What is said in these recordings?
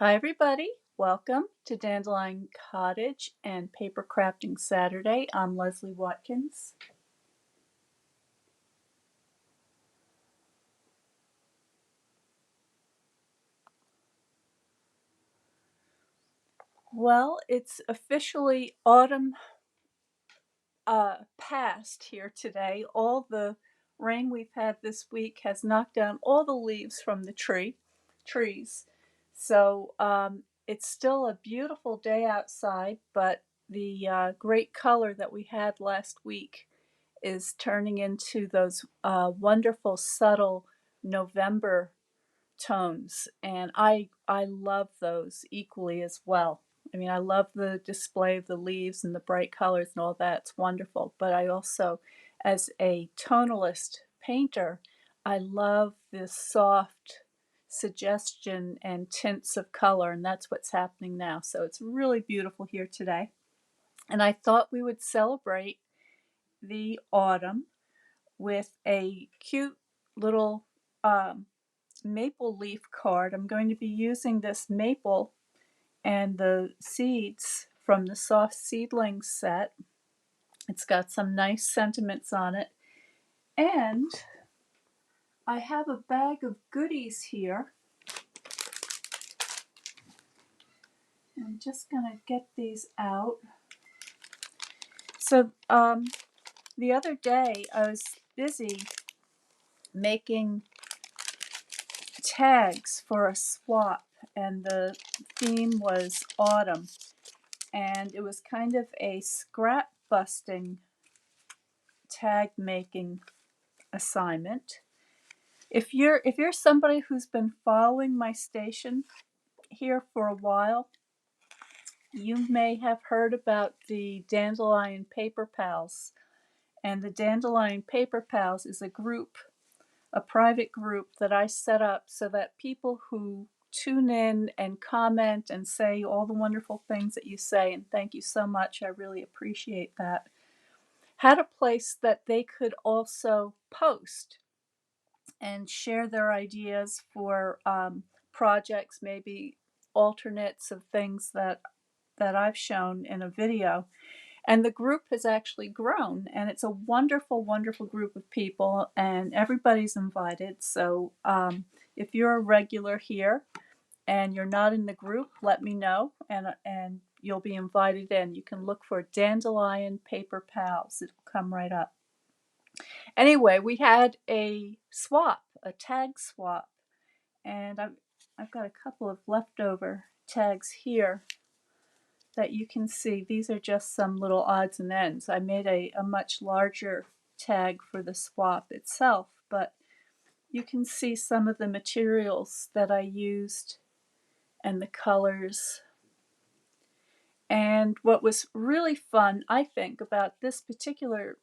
Hi everybody, welcome to Dandelion Cottage and Paper Crafting Saturday. I'm Leslie Watkins. Well, it's officially autumn past here today. All the rain we've had this week has knocked down all the leaves from the trees. So it's still a beautiful day outside, but the great color that we had last week is turning into those wonderful subtle November tones, and I love those equally as well. I mean, I love the display of the leaves and the bright colors and all that. It's wonderful. But I also, as a tonalist painter, I love this soft suggestion and tints of color, and that's what's happening now. So it's really beautiful here today. And I thought we would celebrate the autumn with a cute little maple leaf card. I'm going to be using this maple and the seeds from the soft seedlings set. It's got some nice sentiments on it. And I have a bag of goodies here. I'm just going to get these out. So the other day I was busy making tags for a swap, and the theme was autumn, and it was kind of a scrap busting tag making assignment. If you're somebody who's been following my station here for a while, you may have heard about the Dandelion Paper Pals. And the Dandelion Paper Pals is a private group that I set up so that people who tune in and comment and say all the wonderful things that you say, and thank you so much, I really appreciate that, had a place that they could also post and share their ideas for projects, maybe alternates of things that I've shown in a video. And the group has actually grown, and it's a wonderful, wonderful group of people, and everybody's invited. So if you're a regular here and you're not in the group, let me know, and you'll be invited in. You can look for Dandelion Paper Pals. It'll come right up. Anyway, we had a swap, a tag swap, and I've got a couple of leftover tags here that you can see. These are just some little odds and ends. I made a much larger tag for the swap itself, but you can see some of the materials that I used and the colors. And what was really fun, I think, about this particular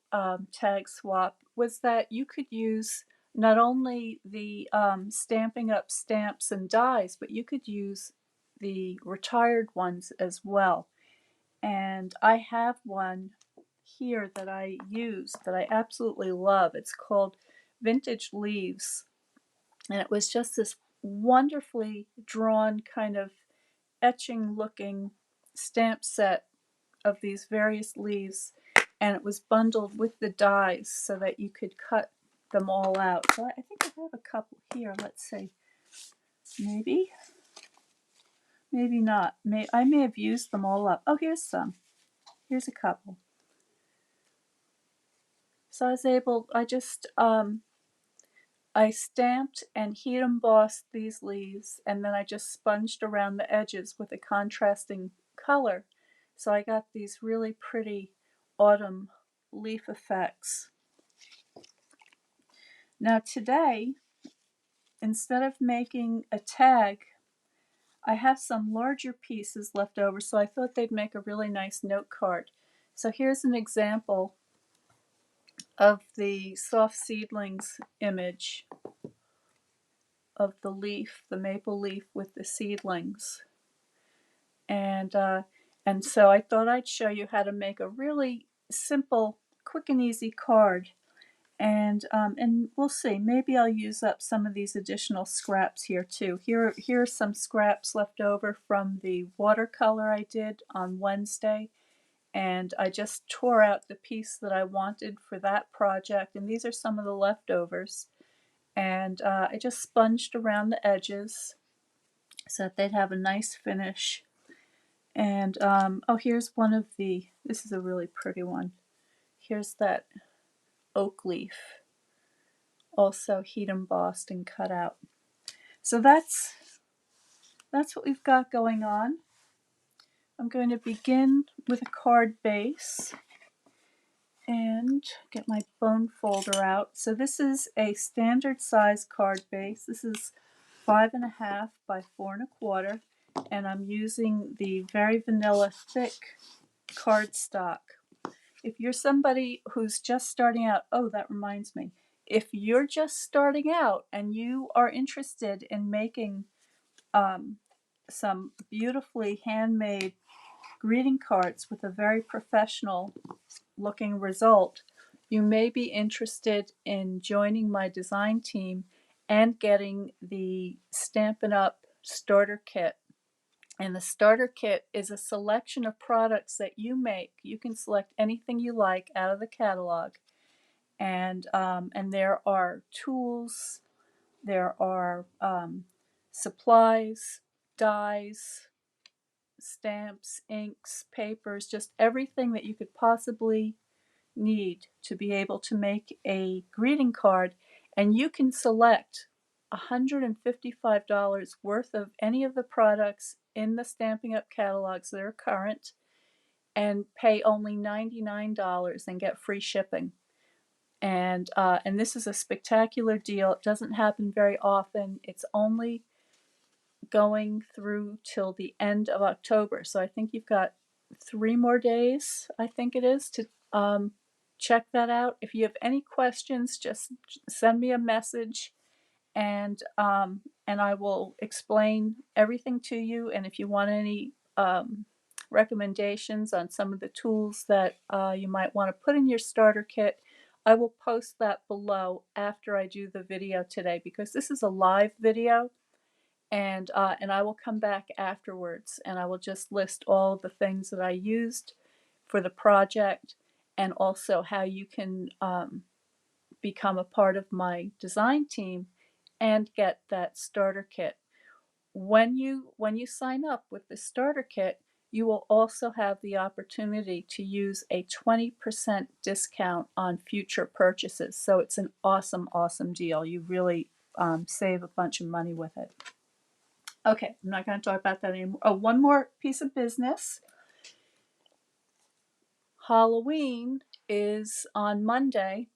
tag swap was that you could use not only the Stampin' Up! Stamps and dies, but you could use the retired ones as well. And I have one here that I use that I absolutely love. It's called Vintage Leaves. And it was just this wonderfully drawn kind of etching looking stamp set of these various leaves, and it was bundled with the dies so that you could cut them all out. So I think I have a couple here. Let's see. Maybe not. I may have used them all up. Oh, here's some. Here's a couple. So I stamped and heat embossed these leaves, and then I just sponged around the edges with a contrasting color. So I got these really pretty autumn leaf effects. Now today, instead of making a tag, I have some larger pieces left over, so I thought they'd make a really nice note card. So here's an example of the soft seedlings image of the leaf, the maple leaf with the seedlings. And so I thought I'd show you how to make a really simple, quick and easy card. And we'll see. Maybe I'll use up some of these additional scraps here too. Here are some scraps left over from the watercolor I did on Wednesday, and I just tore out the piece that I wanted for that project, and these are some of the leftovers. And I just sponged around the edges so that they'd have a nice finish. And oh, here's one of the, this is a really pretty one. Here's that oak leaf, also heat embossed and cut out. So that's what we've got going on. I'm going to begin with a card base and get my bone folder out. So this is a standard size card base. This is 5.5 by 4.25, and I'm using the very vanilla thick cardstock. If you're somebody who's just starting out, oh, that reminds me. If you're just starting out and you are interested in making some beautifully handmade greeting cards with a very professional looking result, you may be interested in joining my design team and getting the Stampin' Up! Starter Kit. And the starter kit is a selection of products that you make. You can select anything you like out of the catalog. And there are tools, there are supplies, dyes, stamps, inks, papers, just everything that you could possibly need to be able to make a greeting card. And you can select $155 worth of any of the products in the Stampin' Up! Catalogs that are current and pay only $99 and get free shipping. And this is a spectacular deal. It doesn't happen very often. It's only going through till the end of October. So I think you've got 3 more days, I think it is, to check that out. If you have any questions, just send me a message, and I will explain everything to you. And if you want any recommendations on some of the tools that you might want to put in your starter kit, I will post that below after I do the video today, because this is a live video. And I will come back afterwards and I will just list all of the things that I used for the project, and also how you can become a part of my design team and get that starter kit. When you sign up with the starter kit, you will also have the opportunity to use a 20% discount on future purchases. So it's an awesome, awesome deal. You really save a bunch of money with it. Okay, I'm not going to talk about that anymore. Oh, one more piece of business. Halloween is on Monday.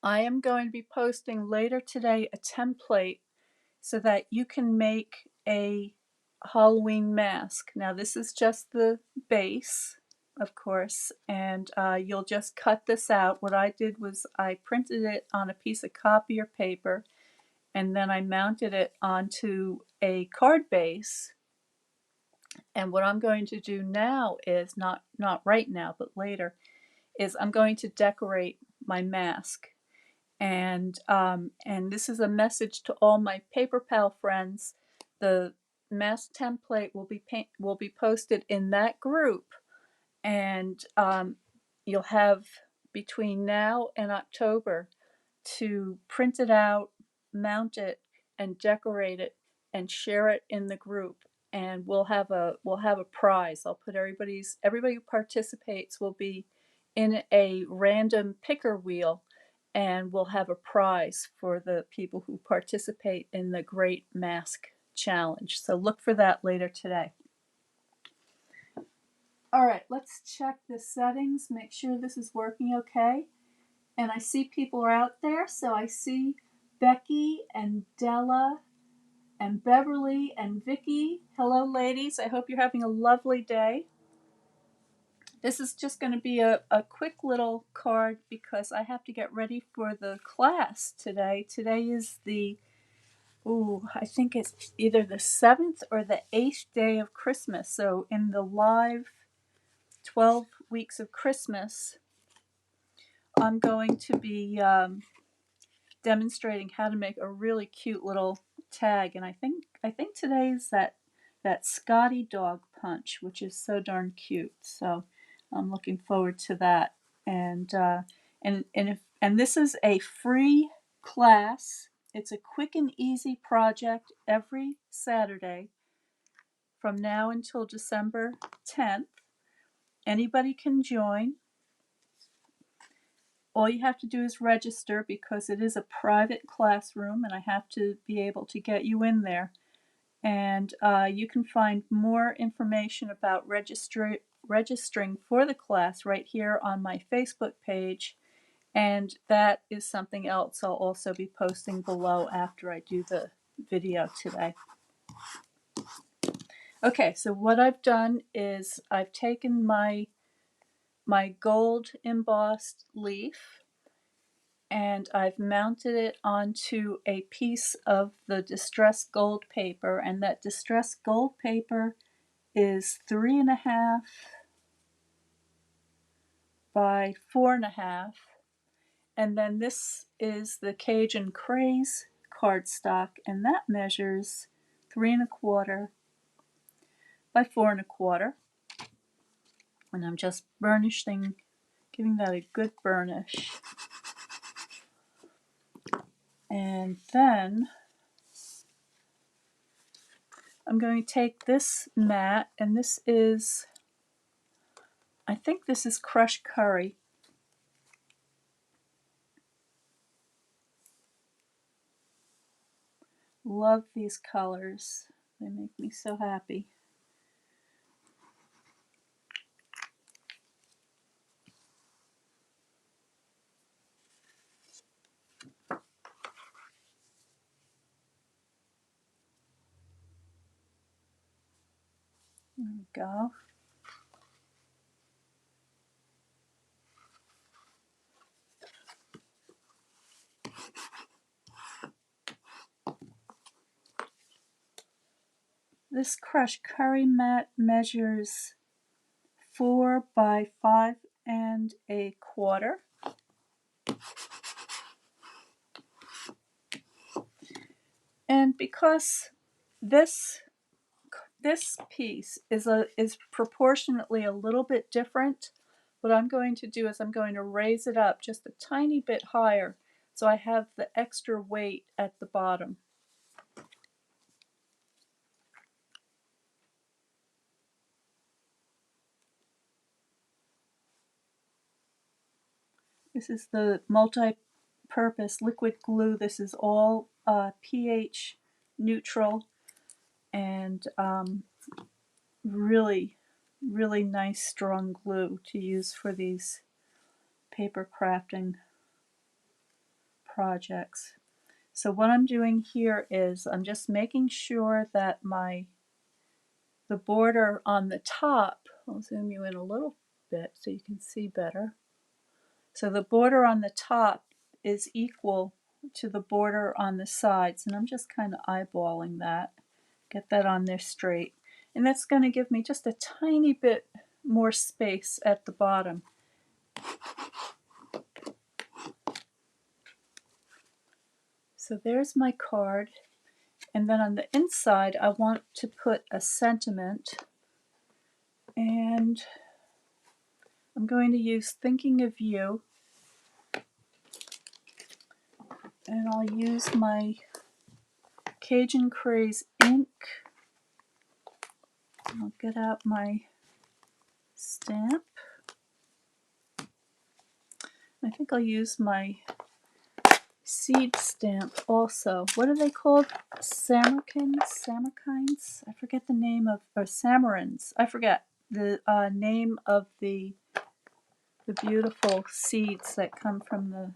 I am going to be posting later today a template so that you can make a Halloween mask. Now, this is just the base, of course, and you'll just cut this out. What I did was I printed it on a piece of copier paper, and then I mounted it onto a card base. And what I'm going to do now is, not right now, but later, is I'm going to decorate my mask. And this is a message to all my paper pal friends. The mask template will be posted in that group, and you'll have between now and October to print it out, mount it, and decorate it, and share it in the group. And we'll have a prize. I'll put everybody who participates will be in a random picker wheel, and we'll have a prize for the people who participate in the Great Mask Challenge. So look for that later today. All right, let's check the settings, make sure this is working okay. And I see people are out there, so I see Becky and Della and Beverly and Vicky. Hello, ladies. I hope you're having a lovely day. This is just going to be a quick little card because I have to get ready for the class today. Today is I think it's either the 7th or the 8th day of Christmas. So in the live 12 weeks of Christmas, I'm going to be demonstrating how to make a really cute little tag, and I think today's that Scotty dog punch, which is so darn cute. So I'm looking forward to that. And this is a free class. It's a quick and easy project every Saturday from now until December 10th. Anybody can join. All you have to do is register because it is a private classroom and I have to be able to get you in there. And you can find more information about registering for the class right here on my Facebook page. And that is something else I'll also be posting below after I do the video today. Okay, so what I've done is I've taken my gold embossed leaf and I've mounted it onto a piece of the distressed gold paper, and that distressed gold paper is 3.5 by 4.5, and then this is the Cajun Craze cardstock, and that measures 3.25 by 4.25, and I'm just burnishing, giving that a good burnish. And then I'm going to take this mat, and this is, I think this is crushed curry. Love these colors. They make me so happy. There we go. This crushed curry mat measures 4 by 5.25. And because this piece is proportionately a little bit different, what I'm going to do is I'm going to raise it up just a tiny bit higher so I have the extra weight at the bottom. This is the multi-purpose liquid glue. This is all pH neutral and really, really nice strong glue to use for these paper crafting projects. So what I'm doing here is I'm just making sure that the border on the top, I'll zoom you in a little bit so you can see better. So the border on the top is equal to the border on the sides, and I'm just kind of eyeballing that, get that on there straight. And that's going to give me just a tiny bit more space at the bottom. So there's my card, and then on the inside I want to put a sentiment, and I'm going to use Thinking of You, and I'll use my Cajun Craze ink. I'll get out my stamp. I think I'll use my seed stamp also. What are they called? Samarkines? I forget the name of, or Samarins. I forget the name of the beautiful seeds that come from the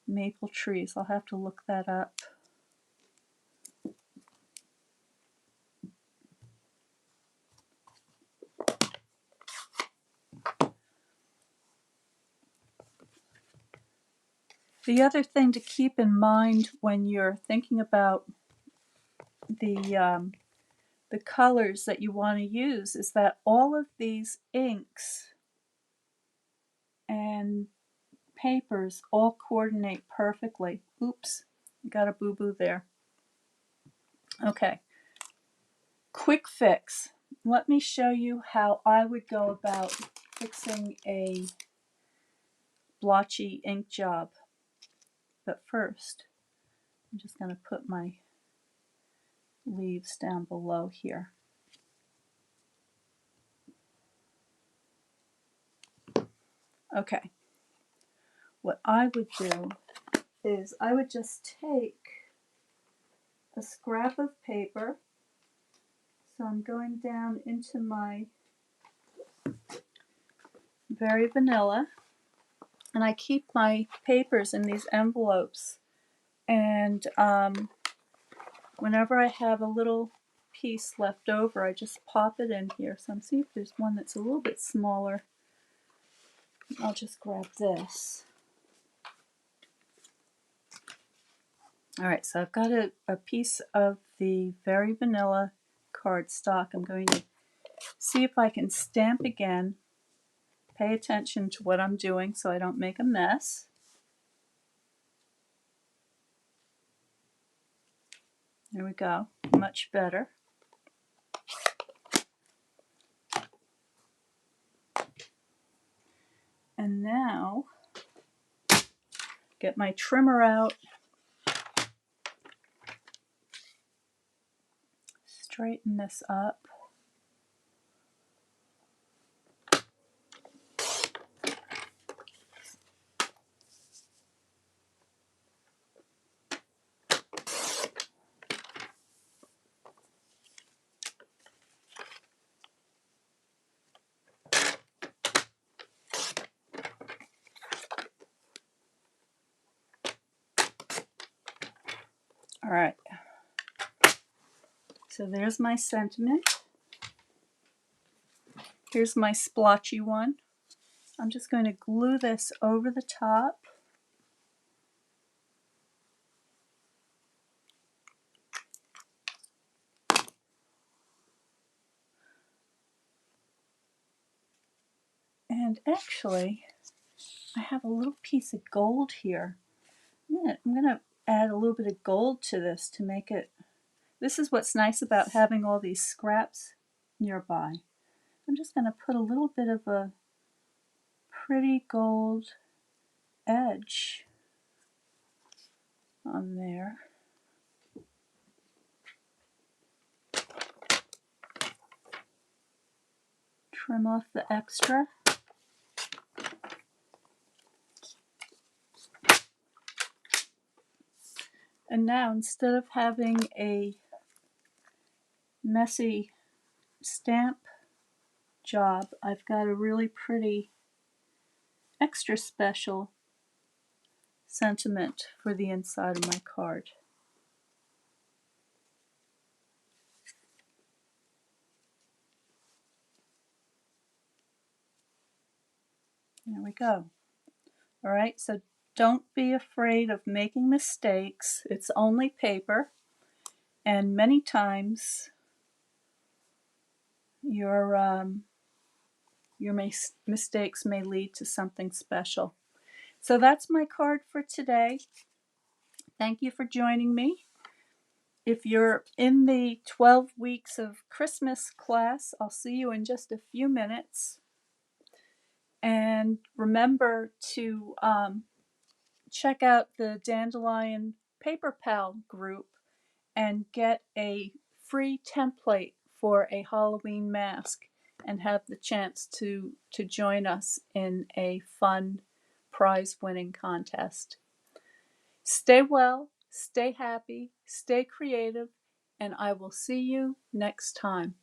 maple trees. I'll have to look that up. The other thing to keep in mind when you're thinking about the colors that you want to use is that all of these inks and papers all coordinate perfectly. Oops, got a boo-boo there. Okay, quick fix. Let me show you how I would go about fixing a blotchy ink job. But first, I'm just going to put my leaves down below here. Okay, what I would do is I would just take a scrap of paper. So I'm going down into my Very Vanilla, and I keep my papers in these envelopes, and whenever I have a little piece left over, I just pop it in here. So I'm seeing if there's one that's a little bit smaller. I'll just grab this. Alright, so I've got a piece of the Very Vanilla cardstock. I'm going to see if I can stamp again. Pay attention to what I'm doing so I don't make a mess. There we go, much better. And now, get my trimmer out, straighten this up. All right, so there's my sentiment. Here's my splotchy one. I'm just going to glue this over the top. And actually, I have a little piece of gold here. I'm gonna add a little bit of gold to this to make it. This is what's nice about having all these scraps nearby. I'm just gonna put a little bit of a pretty gold edge on there. Trim off the extra. And now, instead of having a messy stamp job, I've got a really pretty extra special sentiment for the inside of my card. There we go. All right, so don't be afraid of making mistakes. It's only paper, and many times your mistakes may lead to something special. So that's my card for today. Thank you for joining me. If you're in the 12 weeks of Christmas class, I'll see you in just a few minutes. And remember to check out the Dandelion Paper Pal group and get a free template for a Halloween mask and have the chance to join us in a fun prize-winning contest. Stay well, stay happy, stay creative, and I will see you next time.